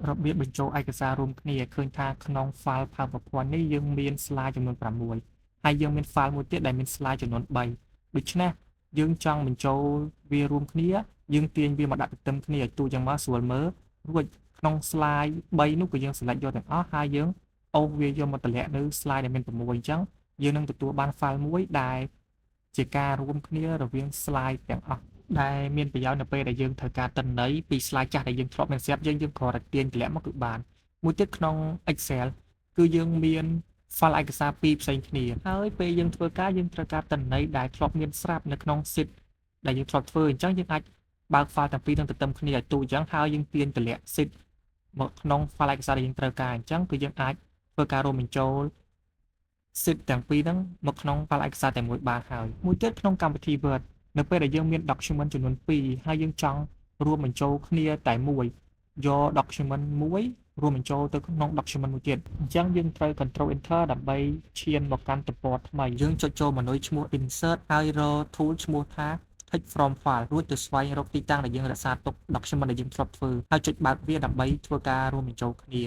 របៀបបញ្ចូលឯកសាររួមគ្នាឃើញថាក្នុង file PowerPoint នេះយើងមាន slide ចំនួន6ហើយយើងមាន file មួយទៀតដែលមាន slide ចំនួន3ដូច្នេះយើងចង់បញ្ចូលវារួមគ្នាយើងទាញវាមកដាក់ទន្ទឹមគ្នាឲ្យទូយ៉ាងមកស្រួលមើលរួចក្នុង slide 3នោះក៏យើង select យកទាំងអស់ហើយយើងអូសវាយកមកតម្លាក់នៅ slide ដែលមាន6អញ្ចឹងយើងនឹងទទួលបាន file មួយដែលជាការរួមគ្នារវាង slide ទាំងអស់ដែលមានប្រយោជន៍នៅពេលដែលយើងត្រូវការទិន្នន័យពី slide ចាស់ដែលយើងធ្លាប់មានស្រាប់យើងគ្រាន់តែទាញតម្លាក់មកគឺបានមួយទៀតក្នុង Excel គឺយើងមាន file ឯកសារពីរផ្សេងគ្នាហើយពេលយើងធ្វើការយើងត្រូវការទិន្នន័យដែលធ្លាប់មានស្រាប់នៅក្នុង sheet ដែលយើងធ្លាប់ធ្វើអញ្ចឹងយើងអាចបើក file ទាំងពីរនឹងទន្ទឹមគ្នាឲ្យទូអញ្ចឹងហើយយើងទាញតម្លាក់ sheet មកក្នុង file ឯកសារដែលយើងត្រូវការអញ្ចឹងគឺយើងអាចធ្វើការរួមបញ្ចូល sheet ទាំងពីរហ្នឹងមកក្នុង file ឯកសារតែមួយបានហើយមួយទៀតក្នុងកម្មវិធី Word នៅពេលដែលយើងមាន document ចំនួន2ហើយយើងចង់រួមបញ្ចូលគ្នាតែមួយយក document មួយរួមបញ្ចូលទៅក្នុង document មួយទៀតអញ្ចឹងយើងត្រូវ Control Enter ដើម្បីឈានមកកាន់ទំព័រថ្មីយើងចុចចូល menu ឈ្មោះ Insert ហើយរក tool ឈ្មោះថា Take from file រួចទៅស្វែងរកទីតាំងដែលយើងរក្សាទុក document ដែលយើងធ្លាប់ធ្វើហើយចុចបើកវាដើម្បីធ្វើការរួមបញ្ចូលគ្នា